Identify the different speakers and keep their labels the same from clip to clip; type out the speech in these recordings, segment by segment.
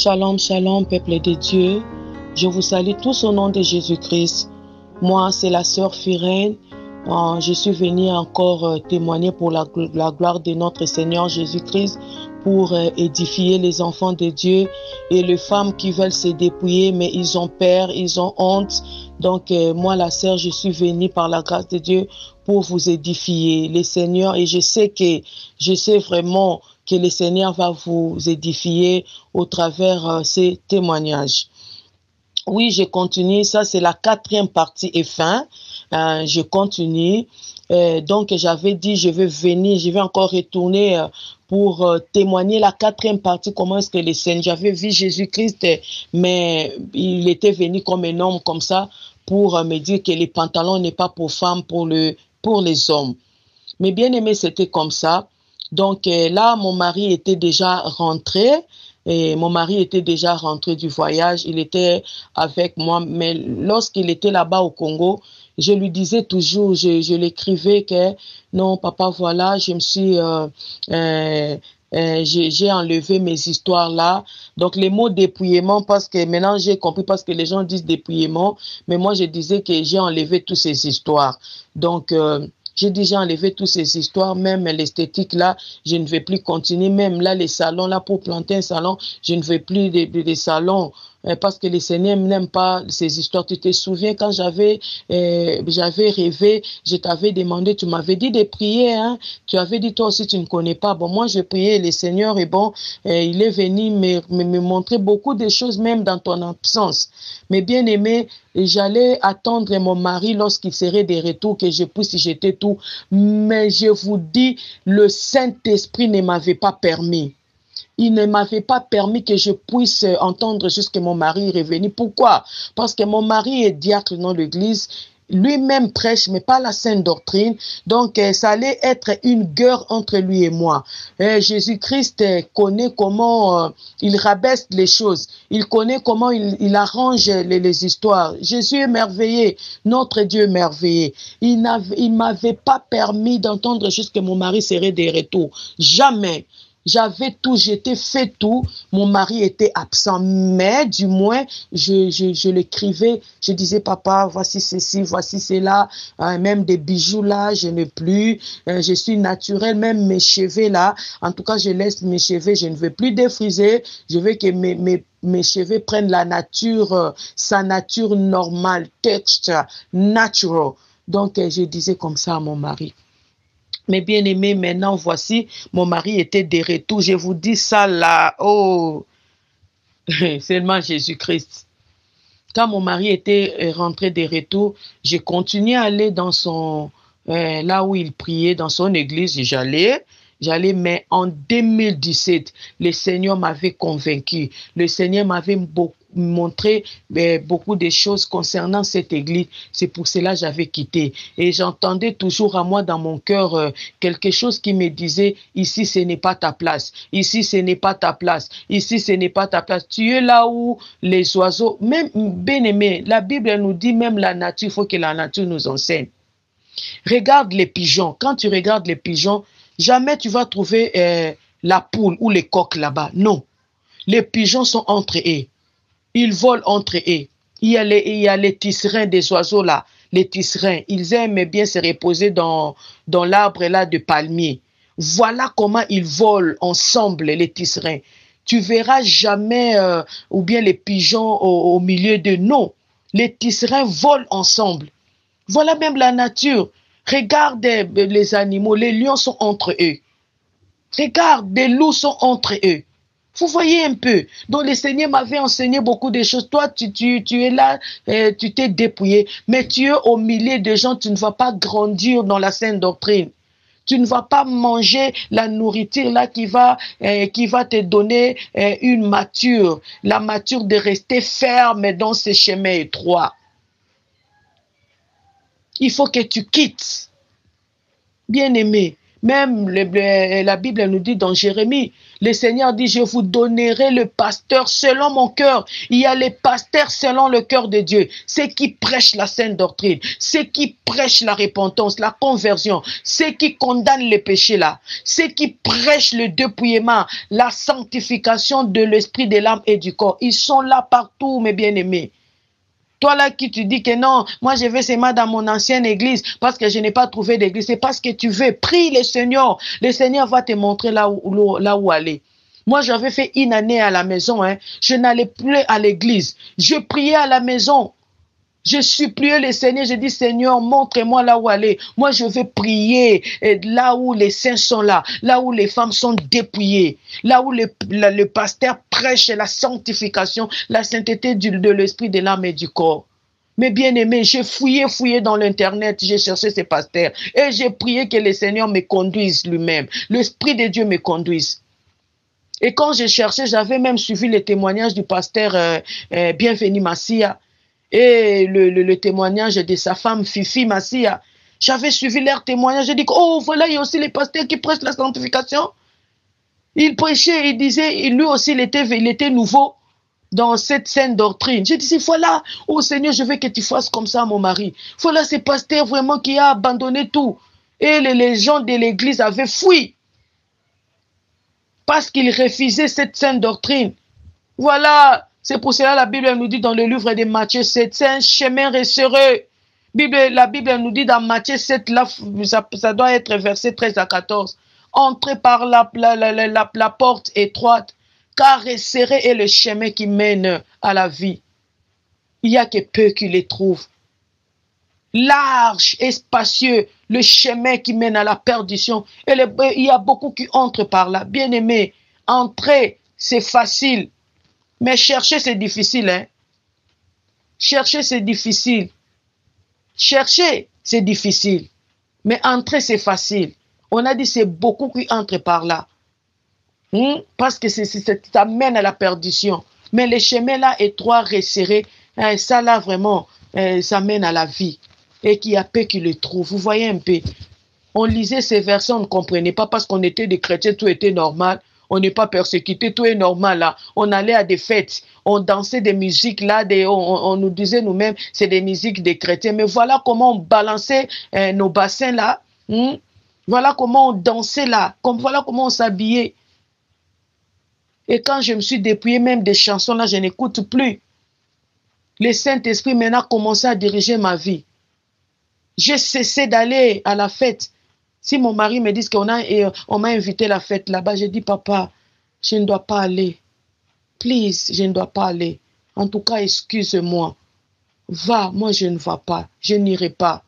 Speaker 1: Shalom, shalom, peuple de Dieu. Je vous salue tous au nom de Jésus-Christ. Moi, c'est la sœur Firène. Je suis venue encore témoigner pour la gloire de notre Seigneur Jésus-Christ, pour édifier les enfants de Dieu et les femmes qui veulent se dépouiller, mais ils ont peur, ils ont honte. Donc, moi, la sœur, je suis venue par la grâce de Dieu pour vous édifier, les seigneurs, et je sais vraiment que le Seigneur va vous édifier au travers ces témoignages. Oui, je continue. Ça, c'est la 4e partie et fin. Je continue. Donc, j'avais dit, je vais venir, je vais encore retourner pour témoigner la 4e partie. Comment est-ce que les Seigneur, j'avais vu Jésus-Christ, mais il était venu comme un homme comme ça pour me dire que les pantalons n'est pas pour femmes, pour les hommes. Mais bien aimé, c'était comme ça. Donc là, mon mari était déjà rentré. Et mon mari était déjà rentré du voyage, il était avec moi, mais lorsqu'il était là-bas au Congo, je lui disais toujours, je l'écrivais que non, papa, voilà, je me suis, j'ai enlevé mes histoires là. Donc les mots dépouillement, parce que maintenant j'ai compris, parce que les gens disent dépouillement, mais moi je disais que j'ai enlevé toutes ces histoires. Donc j'ai déjà enlevé toutes ces histoires, même l'esthétique là, je ne vais plus continuer. Même là, les salons là, pour planter un salon, je ne veux plus des salons. Parce que les Seigneurs n'aiment pas ces histoires. Tu te souviens quand j'avais rêvé, je t'avais demandé, tu m'avais dit de prier, hein. Tu avais dit toi aussi tu ne connais pas. Bon, moi je priais le Seigneur et bon, il est venu me montrer beaucoup de choses même dans ton absence. Mais bien aimé, j'allais attendre mon mari lorsqu'il serait de retour que je puisse jeter tout. Mais je vous dis, le Saint-Esprit ne m'avait pas permis. Il ne m'avait pas permis que je puisse entendre jusqu'à mon mari revenu. Pourquoi? Parce que mon mari est diacre dans l'église. Lui-même prêche, mais pas la sainte doctrine. Donc, ça allait être une guerre entre lui et moi. Jésus-Christ connaît comment il rabaisse les choses. Il connaît comment il arrange les histoires. Jésus est merveilleux. Notre Dieu est merveilleux. Il m'avait pas permis d'entendre jusqu'à mon mari serait de retour. Jamais. J'avais tout, j'étais fait tout, mon mari était absent, mais du moins, je l'écrivais, je disais, papa, voici ceci, voici cela, même des bijoux là, je n'ai plus, je suis naturelle, même mes cheveux là, en tout cas, je laisse mes cheveux, je ne veux plus défriser, je veux que mes cheveux prennent la nature, sa nature normale, texture, natural. Donc, je disais comme ça à mon mari. Mais bien aimé, maintenant, voici, mon mari était de retour. Je vous dis ça là, oh, seulement Jésus-Christ. Quand mon mari était rentré de retour, j'ai continué à aller dans son, là où il priait, dans son église, et j'allais, mais en 2017, le Seigneur m'avait convaincu. Le Seigneur m'avait montré beaucoup de choses concernant cette église. C'est pour cela que j'avais quitté. Et j'entendais toujours à moi dans mon cœur quelque chose qui me disait, ici ce n'est pas ta place, ici ce n'est pas ta place, ici ce n'est pas ta place. Tu es là où les oiseaux, même bien aimé, la Bible nous dit même la nature, il faut que la nature nous enseigne. Regarde les pigeons. Quand tu regardes les pigeons, jamais tu vas trouver la poule ou les coqs là-bas. Non. Les pigeons sont entre eux. Ils volent entre eux. Il y a les tisserands des oiseaux là. Les tisserands, ils aiment bien se reposer dans l'arbre là de palmier. Voilà comment ils volent ensemble, les tisserands. Tu verras jamais, ou bien les pigeons au milieu de non. Les tisserands volent ensemble. Voilà même la nature. Regarde les animaux, les lions sont entre eux. Regarde, les loups sont entre eux. Vous voyez un peu. Donc le Seigneur m'avait enseigné beaucoup de choses. Toi, tu es là, tu t'es dépouillé. Mais tu es au milieu de gens, tu ne vas pas grandir dans la sainte doctrine. Tu ne vas pas manger la nourriture là qui va te donner une mature. La mature de rester ferme dans ces chemins étroits. Il faut que tu quittes. Bien-aimé, Même la Bible nous dit dans Jérémie, le Seigneur dit, je vous donnerai le pasteur selon mon cœur. Il y a les pasteurs selon le cœur de Dieu. Ceux qui prêchent la sainte doctrine, ceux qui prêchent la repentance, la conversion, ceux qui condamnent les péchés là, ceux qui prêchent le dépouillement, la sanctification de l'esprit, de l'âme et du corps. Ils sont là partout, mes bien-aimés. Toi là qui tu dis que non, moi je vais seulement dans mon ancienne église parce que je n'ai pas trouvé d'église. C'est parce que tu veux. Prie le Seigneur. Le Seigneur va te montrer là où aller. Moi j'avais fait une année à la maison. Je n'allais plus à l'église. Je priais à la maison. Je suppliais le Seigneur. Je dis Seigneur, montre-moi là où aller. Moi je vais prier là où les saints sont là où les femmes sont dépouillées, là où le pasteur prêche la sanctification, la sainteté de l'esprit, de l'âme et du corps. Mais bien aimé, j'ai fouillé dans l'internet, j'ai cherché ces pasteurs et j'ai prié que le Seigneur me conduise lui-même, l'esprit de Dieu me conduise. Et quand j'ai cherché, j'avais même suivi les témoignages du pasteur Bienvenu Massia et le témoignage de sa femme Fifi Massia. J'avais suivi leurs témoignages. J'ai dit, oh voilà, il y a aussi les pasteurs qui prêchent la sanctification. Il prêchait, il disait, lui aussi, il était nouveau dans cette sainte doctrine. J'ai dit, voilà, oh Seigneur, je veux que tu fasses comme ça, mon mari. Voilà, ce pasteur vraiment qui a abandonné tout. Et les gens de l'église avaient fui parce qu'ils refusaient cette sainte doctrine. Voilà, c'est pour cela la Bible nous dit dans le livre de Matthieu 7, c'est un chemin resserreux. La Bible nous dit dans Matthieu 7, là, ça doit être verset 13 à 14. Entrez par la porte étroite, car resserré est le chemin qui mène à la vie. Il n'y a que peu qui les trouvent. Large et spacieux, le chemin qui mène à la perdition. Et il y a beaucoup qui entrent par là. Bien aimé, entrer, c'est facile. Mais chercher, c'est difficile. Hein? Chercher, c'est difficile. Chercher, c'est difficile. Mais entrer, c'est facile. On a dit c'est beaucoup qui entrent par là. Parce que ça mène à la perdition. Mais les chemins là étroits, resserrés, ça là vraiment, ça mène à la vie. Et qu'il y a peu qui le trouvent. Vous voyez un peu. On lisait ces versets, on ne comprenait pas parce qu'on était des chrétiens, tout était normal. On n'est pas persécuté, tout est normal là. On allait à des fêtes, on dansait des musiques là, on nous disait nous-mêmes, c'est des musiques des chrétiens. Mais voilà comment on balançait nos bassins là. Voilà comment on dansait là. Voilà comment on s'habillait. Et quand je me suis dépouillé même des chansons là, je n'écoute plus. Le Saint-Esprit maintenant a commencé à diriger ma vie. J'ai cessé d'aller à la fête. Si mon mari me dit qu'on m'a invité à la fête là-bas, je dis papa, je ne dois pas aller. Please, je ne dois pas aller. En tout cas, excuse-moi. Va, moi je ne vais pas. Je n'irai pas.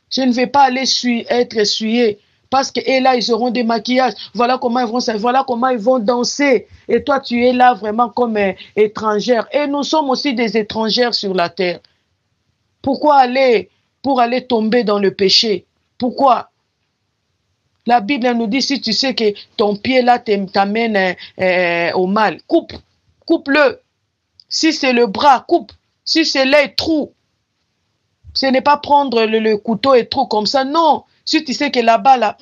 Speaker 1: Je ne vais pas aller être essuyé. Parce que là, ils auront des maquillages. Voilà comment ils vont danser. Et toi, tu es là vraiment comme étrangère. Et nous sommes aussi des étrangères sur la terre. Pourquoi aller pour aller tomber dans le péché? Pourquoi? La Bible nous dit, si tu sais que ton pied là t'amène au mal, coupe-le. Si c'est le bras, coupe. Si c'est l'œil, trou. Ce n'est pas prendre le couteau et trou comme ça, non. Si tu sais que là-bas, là,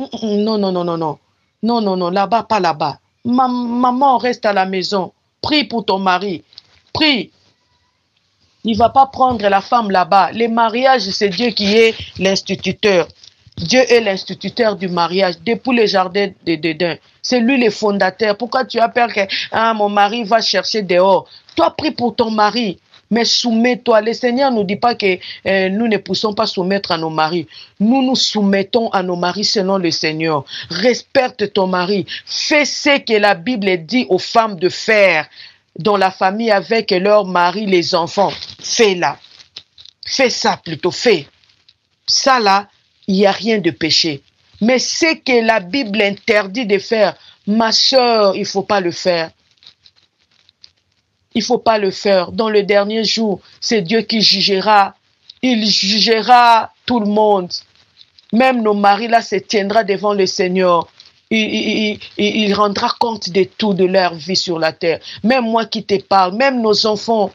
Speaker 1: non, là-bas, pas là-bas. Maman, reste à la maison. Prie pour ton mari. Prie. Il ne va pas prendre la femme là-bas. Le mariage, c'est Dieu qui est l'instituteur. Dieu est l'instituteur du mariage depuis le jardin d'Éden. C'est lui le fondateur. Pourquoi tu as peur que mon mari va chercher dehors? Toi, prie pour ton mari. Mais soumets-toi. Le Seigneur ne nous dit pas que nous ne poussons pas soumettre à nos maris. Nous nous soumettons à nos maris selon le Seigneur. Respecte ton mari. Fais ce que la Bible dit aux femmes de faire dans la famille avec leur mari, les enfants. Fais-la. Fais ça plutôt. Fais. Ça là, il n'y a rien de péché. Mais ce que la Bible interdit de faire, ma soeur, il ne faut pas le faire. Il ne faut pas le faire. Dans le dernier jour, c'est Dieu qui jugera. Il jugera tout le monde. Même nos maris là se tiendra devant le Seigneur. Il rendra compte de tout de leur vie sur la terre. Même moi qui te parle, même nos enfants.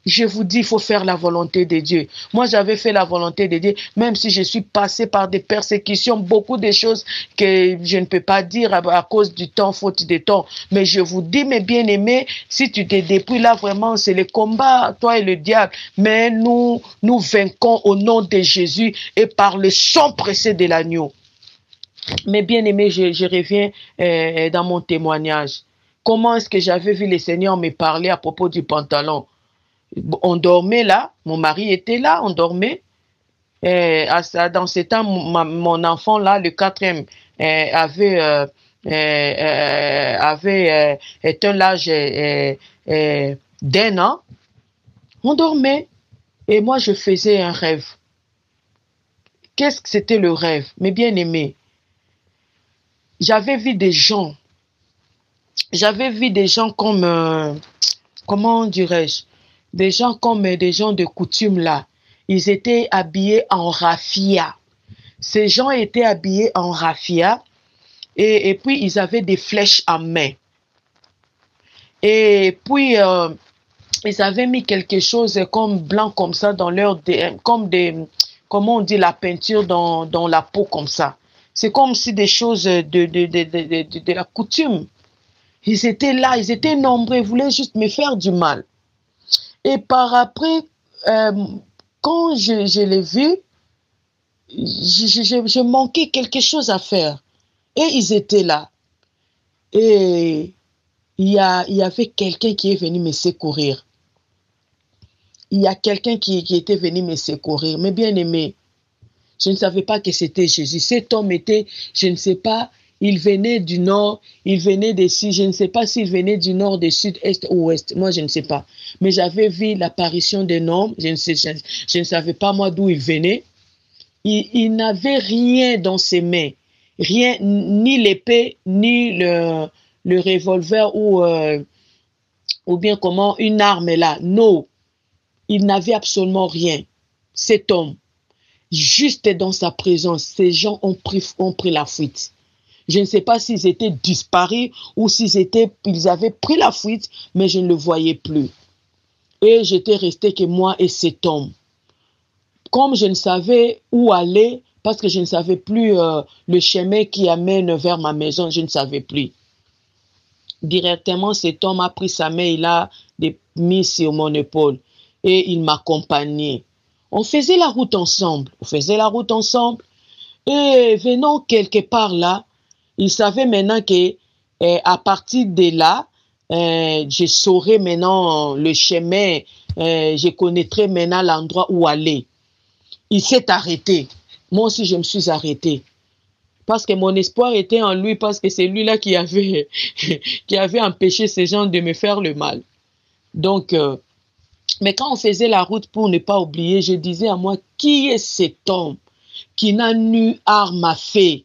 Speaker 1: Je vous dis, il faut faire la volonté de Dieu. Moi, j'avais fait la volonté de Dieu, même si je suis passé par des persécutions, beaucoup de choses que je ne peux pas dire à cause du temps, faute de temps. Mais je vous dis, mes bien-aimés, si tu te dépouilles là, vraiment, c'est le combat, toi et le diable. Mais nous vainquons au nom de Jésus et par le sang pressé de l'agneau. Mes bien-aimés, je reviens dans mon témoignage. Comment est-ce que j'avais vu le Seigneur me parler à propos du pantalon? On dormait là, mon mari était là, on dormait. Dans ce temps, mon enfant là, le quatrième, avait atteint l'âge d'un an. On dormait et moi je faisais un rêve. Qu'est-ce que c'était le rêve? Mes bien-aimés, j'avais vu des gens comme, comment dirais-je, des gens comme des gens de coutume là. Ils étaient habillés en raffia. Ces gens étaient habillés en raffia et puis ils avaient des flèches en main. Et puis ils avaient mis quelque chose comme blanc comme ça dans leur, comme des, comment on dit, la peinture dans la peau comme ça. C'est comme si des choses de la coutume. Ils étaient là, ils étaient nombreux, ils voulaient juste me faire du mal. Et par après, quand je l'ai vu, je manquais quelque chose à faire. Et ils étaient là. Et il y avait quelqu'un qui est venu me secourir. Il y a quelqu'un qui était venu me secourir. Mais bien aimé, je ne savais pas que c'était Jésus. Cet homme était, je ne sais pas, il venait du nord, il venait des sud, je ne sais pas s'il venait du nord, du sud, est ou ouest. Moi, je ne sais pas. Mais j'avais vu l'apparition d'un homme, je ne savais pas moi d'où il venait. Il n'avait rien dans ses mains. Rien, ni l'épée, ni le revolver ou bien comment une arme là. Non, il n'avait absolument rien. Cet homme, juste dans sa présence, ces gens ont pris la fuite. Je ne sais pas s'ils étaient disparus ou ils avaient pris la fuite, mais je ne le voyais plus. Et j'étais resté que moi et cet homme. Comme je ne savais où aller, parce que je ne savais plus le chemin qui amène vers ma maison, je ne savais plus. Directement, cet homme a pris sa main, il l'a mis sur mon épaule et il m'accompagnait. On faisait la route ensemble, et venant quelque part là, il savait maintenant que à partir de là, je saurais maintenant le chemin, je connaîtrais maintenant l'endroit où aller. Il s'est arrêté. Moi aussi, je me suis arrêté. Parce que mon espoir était en lui, parce que c'est lui-là qui avait empêché ces gens de me faire le mal. Donc, mais quand on faisait la route, pour ne pas oublier, je disais à moi, qui est cet homme qui n'a ni arme à feu,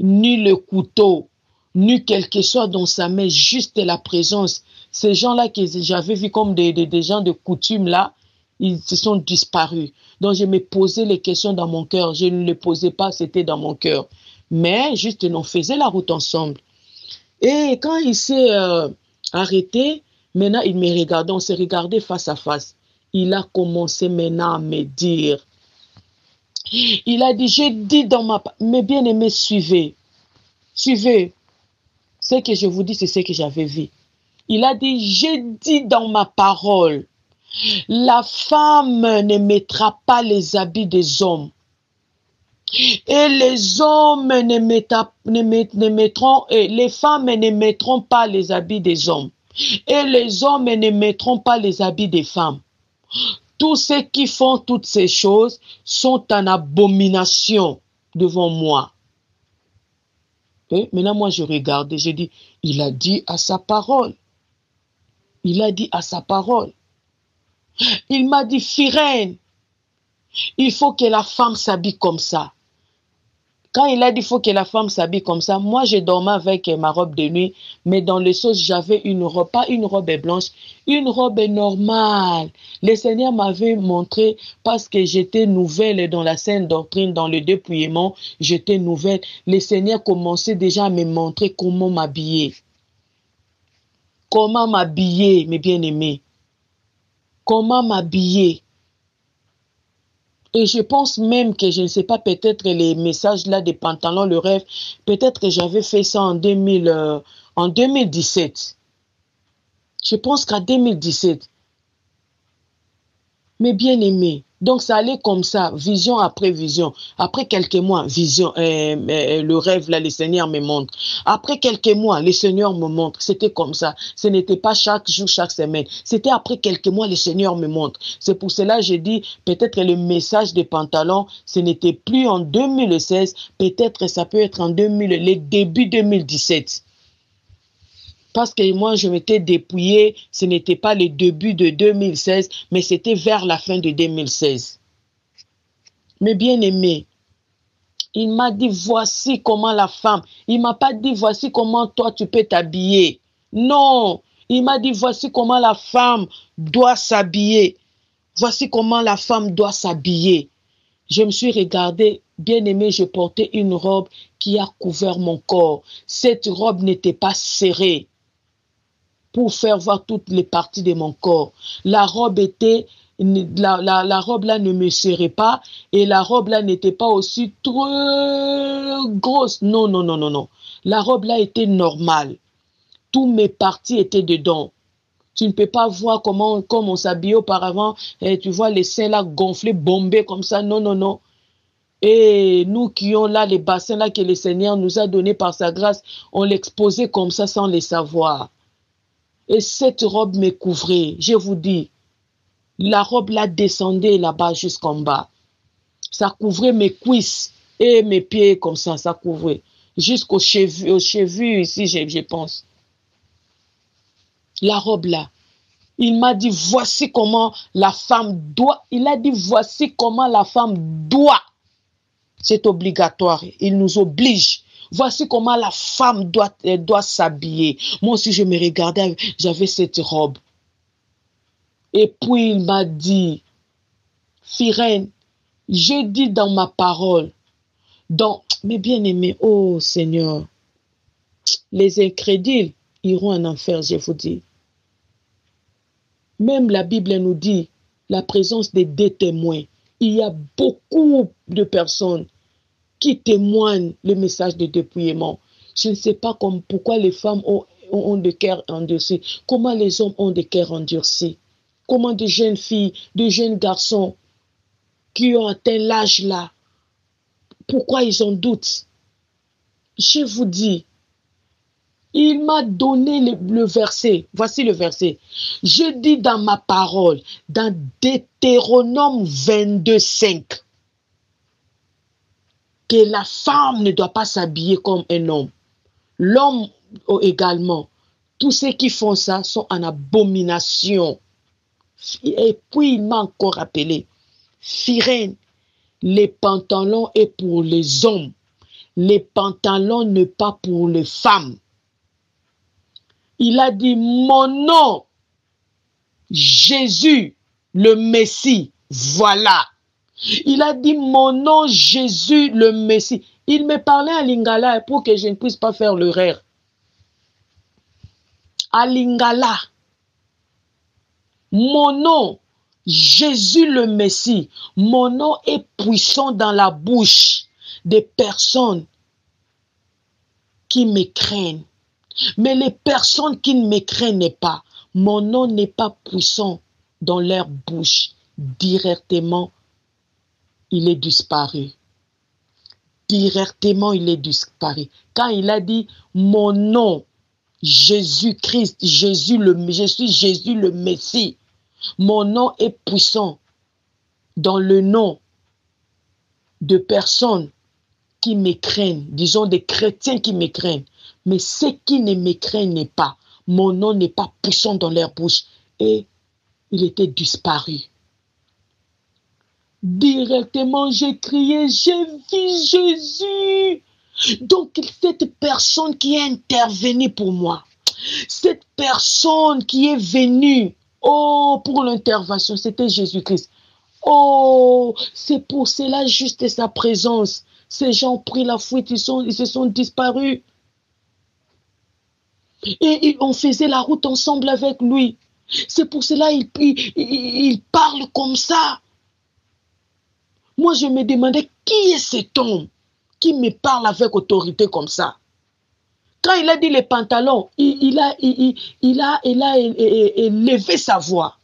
Speaker 1: ni le couteau, ni quelque chose dans sa main, juste la présence. Ces gens-là que j'avais vus comme des gens de coutume là, ils se sont disparus. Donc je me posais les questions dans mon cœur. Je ne les posais pas, c'était dans mon cœur. Mais juste, on faisait la route ensemble. Et quand il s'est arrêté, maintenant il me regardait, on s'est regardé face à face. Il a commencé maintenant à me dire. Il a dit, j'ai dit dans ma... Mes bien-aimés, suivez. Suivez. Ce que je vous dis, c'est ce que j'avais vu. Il a dit, j'ai dit dans ma parole, la femme ne mettra pas les habits des hommes. Et les hommes les femmes ne mettront pas les habits des hommes. Et les hommes ne mettront pas les habits des femmes. Tous ceux qui font toutes ces choses sont en abomination devant moi. Et maintenant, moi, je regardais, je dis, il a dit à sa parole. Il a dit à sa parole. Il m'a dit, Firène, il faut que la femme s'habille comme ça. Quand il a dit, il faut que la femme s'habille comme ça, moi, je dormais avec ma robe de nuit, mais dans le sauce, j'avais une robe, pas une robe blanche, une robe normale. Le Seigneur m'avait montré, parce que j'étais nouvelle dans la sainte doctrine, dans le dépouillement, j'étais nouvelle. Le Seigneur commençait déjà à me montrer comment m'habiller. Comment m'habiller, mes bien-aimés. comment m'habiller. Et je pense même que, je ne sais pas, peut-être les messages là des pantalons, le rêve, peut-être que j'avais fait ça en 2017. Je pense qu'en 2017. Mais bien aimé, donc ça allait comme ça, vision après vision. Après quelques mois, vision, le rêve là, le Seigneur me montre. Après quelques mois, le Seigneur me montre. C'était comme ça. Ce n'était pas chaque jour, chaque semaine. C'était après quelques mois, le Seigneur me montre. C'est pour cela que j'ai dit, peut-être le message des pantalons, ce n'était plus en 2016, peut-être ça peut être en 2000, les débuts 2017. Parce que moi, je m'étais dépouillée, ce n'était pas le début de 2016, mais c'était vers la fin de 2016. Mais bien aimé, il m'a dit, voici comment la femme. Il ne m'a pas dit, voici comment toi tu peux t'habiller. Non, il m'a dit, voici comment la femme doit s'habiller. Voici comment la femme doit s'habiller. Je me suis regardée, bien aimé, je portais une robe qui a couvert mon corps. Cette robe n'était pas serrée pour faire voir toutes les parties de mon corps. La robe était, la robe là ne me serrait pas et la robe là n'était pas aussi trop grosse. Non, non, non, non, non. La robe là était normale. Toutes mes parties étaient dedans. Tu ne peux pas voir comment, comme on s'habillait auparavant, et tu vois les seins là gonflés, bombés comme ça. Non, non, non. Et nous qui ont là les bassins là que le Seigneur nous a donnés par sa grâce, on l'exposait comme ça sans les savoir. Et cette robe me couvrait. Je vous dis, la robe là descendait là-bas jusqu'en bas. Ça couvrait mes cuisses et mes pieds comme ça couvrait. Jusqu'aux chevilles ici, je pense. La robe là. Il m'a dit, voici comment la femme doit. Il a dit, voici comment la femme doit. C'est obligatoire. Il nous oblige. Voici comment la femme doit s'habiller. Moi aussi, je me regardais, j'avais cette robe. Et puis, il m'a dit, Firène, j'ai dit dans ma parole, mais bien aimé, oh Seigneur, les incrédules iront en enfer, je vous dis. Même la Bible nous dit, la présence des deux témoins. Il y a beaucoup de personnes qui témoignent le message de dépouillement. Je ne sais pas pourquoi les femmes ont des cœurs endurcis, comment les hommes ont des cœurs endurcis, comment de jeunes filles, de jeunes garçons qui ont atteint l'âge là, pourquoi ils en doutent. Je vous dis, il m'a donné le verset, voici le verset. Je dis dans ma parole, dans Deutéronome 22:5, que la femme ne doit pas s'habiller comme un homme. L'homme également. Tous ceux qui font ça sont en abomination. Et puis il m'a encore rappelé, Firène, les pantalons est pour les hommes. Les pantalons ne pas pour les femmes. Il a dit, mon nom, Jésus, le Messie, voilà. Il a dit, mon nom, Jésus, le Messie. Il me parlait à Lingala pour que je ne puisse pas faire l'erreur. À Lingala. Mon nom, Jésus, le Messie. Mon nom est puissant dans la bouche des personnes qui me craignent. Mais les personnes qui ne me craignent pas, mon nom n'est pas puissant dans leur bouche. Directement, il est disparu. Directement, il est disparu. Quand il a dit, mon nom, Jésus-Christ, je suis Jésus le Messie. Mon nom est puissant dans le nom de personnes qui me craignent, disons des chrétiens qui me craignent. Mais ceux qui ne me craignent pas, mon nom n'est pas puissant dans leur bouche. Et il était disparu. Directement, j'ai crié, j'ai vu Jésus. Donc, cette personne qui est intervenue pour moi, cette personne qui est venue, oh, pour l'intervention, c'était Jésus-Christ. Oh, c'est pour cela juste sa présence. Ces gens ont pris la fuite, ils se sont disparus. Et on faisait la route ensemble avec lui. C'est pour cela il parle comme ça. Moi, je me demandais qui est cet homme qui me parle avec autorité comme ça. Quand il a dit les pantalons, il a élevé sa voix.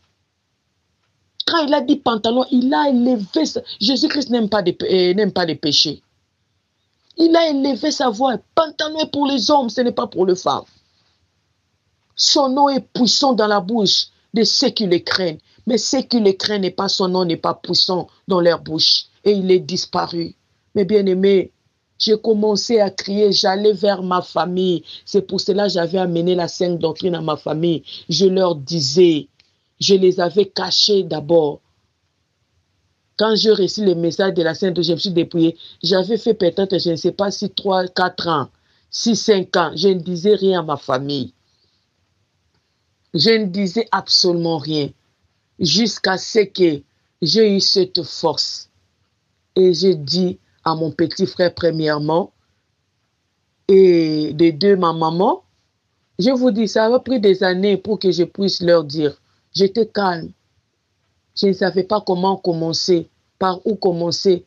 Speaker 1: Quand il a dit pantalon, il a élevé sa... Jésus-Christ n'aime pas les péchés. Il a élevé sa voix. Pantalon est pour les hommes, ce n'est pas pour les femmes. Son nom est puissant dans la bouche de ceux qui le craignent. Mais ceux qui le craignent, son nom n'est pas puissant dans leur bouche. Et il est disparu. Mais bien aimé, j'ai commencé à crier, j'allais vers ma famille. C'est pour cela que j'avais amené la sainte doctrine à ma famille. Je leur disais, je les avais cachés d'abord. Quand j'ai reçu le message de la sainte doctrine, je me suis dépouillé. J'avais fait peut-être, je ne sais pas si 3, 4 ans, 6, 5 ans. Je ne disais rien à ma famille. Je ne disais absolument rien. Jusqu'à ce que j'ai eu cette force. Et j'ai dit à mon petit frère premièrement, et de deux, ma maman, je vous dis, ça a pris des années pour que je puisse leur dire. J'étais calme. Je ne savais pas comment commencer, par où commencer.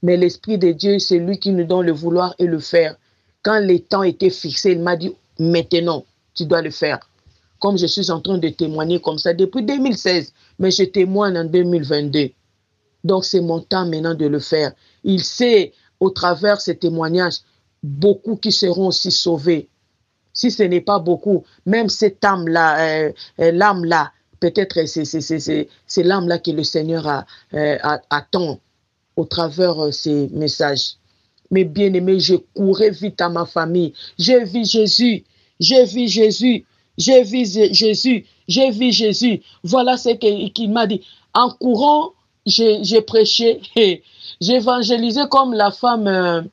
Speaker 1: Mais l'Esprit de Dieu, c'est lui qui nous donne le vouloir et le faire. Quand les temps étaient fixés, il m'a dit, maintenant, tu dois le faire. Comme je suis en train de témoigner comme ça depuis 2016, mais je témoigne en 2022. Donc, c'est mon temps maintenant de le faire. Il sait, au travers ces témoignages, beaucoup qui seront aussi sauvés. Si ce n'est pas beaucoup, même cette âme-là, l'âme-là, peut-être c'est l'âme-là que le Seigneur attend au travers ces messages. Mais bien aimé, je courais vite à ma famille. J'ai vu Jésus, j'ai vu Jésus, j'ai vu Jésus, j'ai vu Jésus. Voilà ce qu'il m'a dit. En courant, j'ai prêché, j'évangélisais comme la femme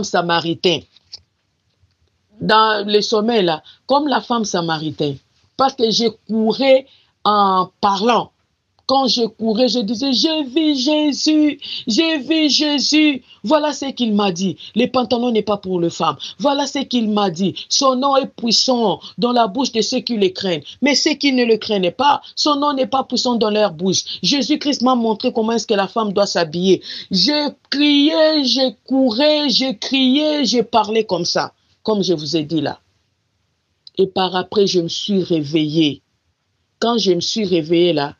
Speaker 1: samaritaine. Dans le sommet là, comme la femme samaritaine. Parce que je courais en parlant. Quand je courais, je disais, j'ai vu Jésus, j'ai vu Jésus. Voilà ce qu'il m'a dit. Les pantalons n'est pas pour les femmes. Voilà ce qu'il m'a dit. Son nom est puissant dans la bouche de ceux qui le craignent. Mais ceux qui ne le craignent pas, son nom n'est pas puissant dans leur bouche. Jésus-Christ m'a montré comment est-ce que la femme doit s'habiller. Je criais, je courais, je criais, je parlais comme ça. Comme je vous ai dit là. Et par après, je me suis réveillée. Quand je me suis réveillée là,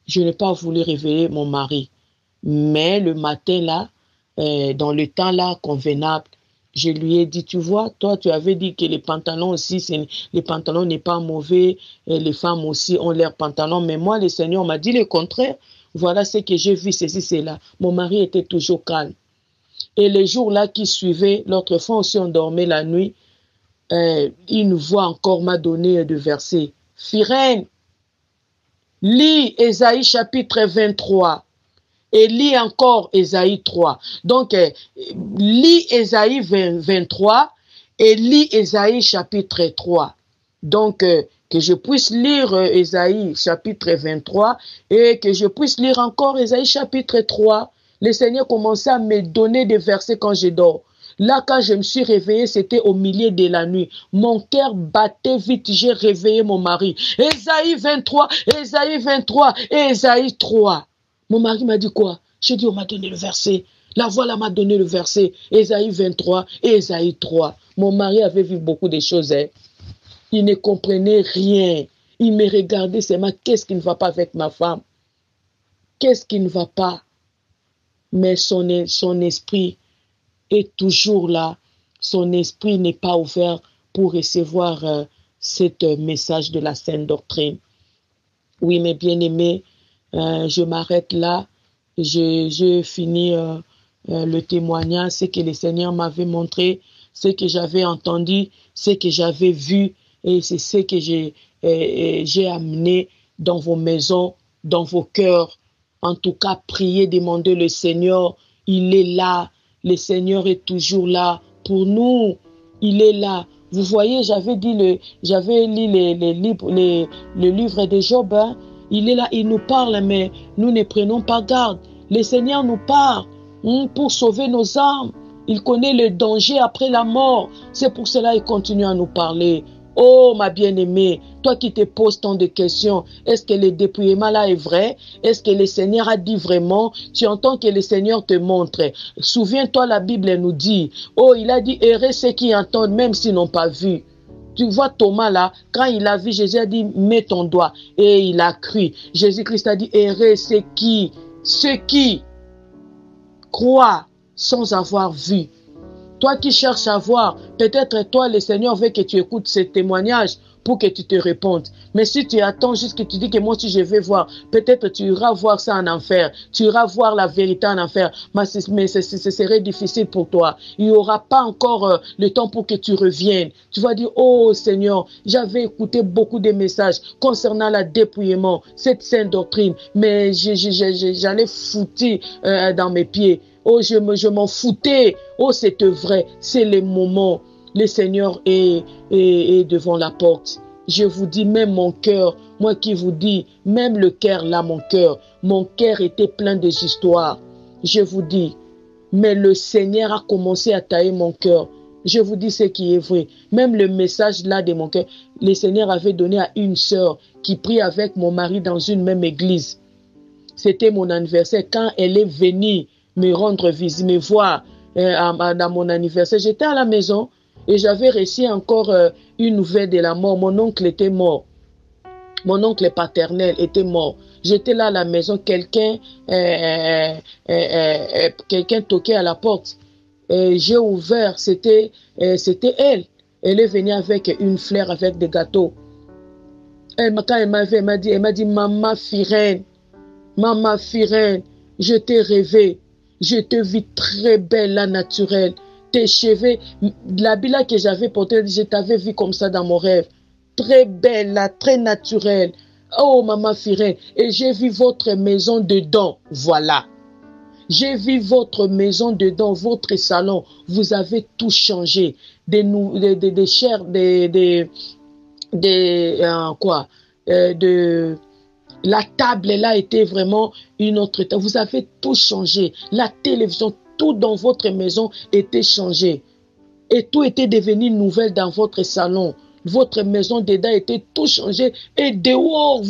Speaker 1: je n'ai pas voulu réveiller mon mari. Mais le matin là, dans le temps là convenable, je lui ai dit, tu vois, toi tu avais dit que les pantalons aussi, les pantalons n'est pas mauvais, et les femmes aussi ont leurs pantalons. Mais moi, le Seigneur m'a dit le contraire. Voilà ce que j'ai vu, ceci, c'est là. Mon mari était toujours calme. Et les jours là qui suivaient, l'autre fois aussi on dormait la nuit, une voix encore m'a donné de versets. Firène, lis Ésaïe chapitre 23 et lis encore Ésaïe 3. Donc, lis Ésaïe 23 et lis Ésaïe chapitre 3. Donc, que je puisse lire Ésaïe chapitre 23 et que je puisse lire encore Ésaïe chapitre 3. Le Seigneur commençait à me donner des versets quand je dors. Là, quand je me suis réveillée, c'était au milieu de la nuit. Mon cœur battait vite. J'ai réveillé mon mari. Ésaïe 23, Ésaïe 23 et Ésaïe 3. Mon mari m'a dit quoi? J'ai dit, on m'a donné le verset. La voix là m'a donné le verset. Ésaïe 23 et Ésaïe 3. Mon mari avait vu beaucoup de choses. Hein. Il ne comprenait rien. Il me regardait seulement. Qu'est-ce qui ne va pas avec ma femme? Qu'est-ce qui ne va pas? Mais son esprit est toujours là. Son esprit n'est pas ouvert pour recevoir ce message de la sainte doctrine. Oui, mes bien-aimés, je m'arrête là. Je finis le témoignage, ce que le Seigneur m'avait montré, ce que j'avais entendu, ce que j'avais vu, et c'est ce que j'ai amené dans vos maisons, dans vos cœurs. En tout cas, priez, demandez le Seigneur. Il est là. Le Seigneur est toujours là pour nous. Il est là. Vous voyez, j'avais lu le livre de Job. Hein? Il est là, il nous parle, mais nous ne prenons pas garde. Le Seigneur nous parle pour sauver nos âmes. Il connaît le danger après la mort. C'est pour cela qu'il continue à nous parler. Oh, ma bien-aimée, toi qui te poses tant de questions, est-ce que le dépouillement là est vrai? Est-ce que le Seigneur a dit vraiment? Tu entends que le Seigneur te montre. Souviens-toi, la Bible nous dit, oh, il a dit, heureux ceux qui entendent, même s'ils n'ont pas vu. Tu vois Thomas là, quand il a vu, Jésus a dit, mets ton doigt. Et il a cru. Jésus-Christ a dit, heureux ceux qui croient sans avoir vu. Toi qui cherches à voir, peut-être toi, le Seigneur veut que tu écoutes ce témoignage pour que tu te répondes. Mais si tu attends juste que tu dis que moi si je vais voir, peut-être tu iras voir ça en enfer. Tu iras voir la vérité en enfer. Mais ce serait difficile pour toi. Il n'y aura pas encore le temps pour que tu reviennes. Tu vas dire, oh Seigneur, j'avais écouté beaucoup de messages concernant le dépouillement, cette sainte doctrine, mais j'allais foutre dans mes pieds. Oh, je m'en foutais. Oh, c'est vrai. C'est le moment. Le Seigneur est devant la porte. Je vous dis, même mon cœur, moi qui vous dis, même le cœur là, mon cœur était plein des histoires. Je vous dis, mais le Seigneur a commencé à tailler mon cœur. Je vous dis ce qui est vrai. Même le message là de mon cœur, le Seigneur avait donné à une sœur qui prie avec mon mari dans une même église. C'était mon anniversaire. Quand elle est venue me rendre visite, me voir dans mon anniversaire, j'étais à la maison et j'avais reçu encore une nouvelle de la mort. Mon oncle était mort. Mon oncle paternel était mort. J'étais là à la maison, quelqu'un toquait à la porte. J'ai ouvert, c'était elle. Elle est venue avec une fleur, avec des gâteaux. Quand elle m'a vu, elle m'a dit, Maman Firène, je t'ai rêvé. Je te vis très belle, là, naturelle. Tes cheveux, l'habit là que j'avais porté, je t'avais vu comme ça dans mon rêve. Très belle, là, très naturelle. Oh, Maman Firène. Et j'ai vu votre maison dedans. Voilà. J'ai vu votre maison dedans, votre salon. Vous avez tout changé. La table là était vraiment une autre table. Vous avez tout changé. La télévision, tout dans votre maison était changé. Et tout était devenu nouvelle dans votre salon. Votre maison dedans était tout changé. Et dehors,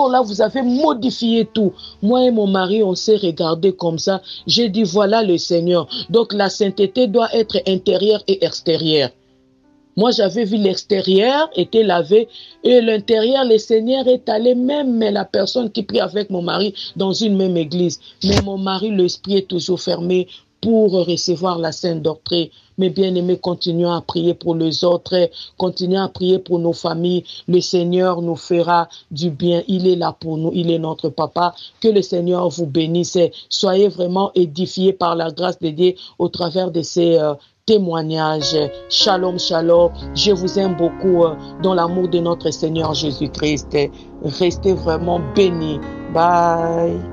Speaker 1: là, vous avez modifié tout. Moi et mon mari, on s'est regardé comme ça. J'ai dit, voilà le Seigneur. Donc la sainteté doit être intérieure et extérieure. Moi, j'avais vu l'extérieur était lavé et l'intérieur, le Seigneur est allé, même la personne qui prie avec mon mari dans une même église. Mais mon mari, l'esprit est toujours fermé pour recevoir la sainte doctrine. Mais bien aimés, continuons à prier pour les autres, continuons à prier pour nos familles. Le Seigneur nous fera du bien. Il est là pour nous, il est notre papa. Que le Seigneur vous bénisse. Soyez vraiment édifiés par la grâce de Dieu au travers de ces témoignages. Shalom, shalom. Je vous aime beaucoup dans l'amour de notre Seigneur Jésus-Christ. Restez vraiment bénis. Bye.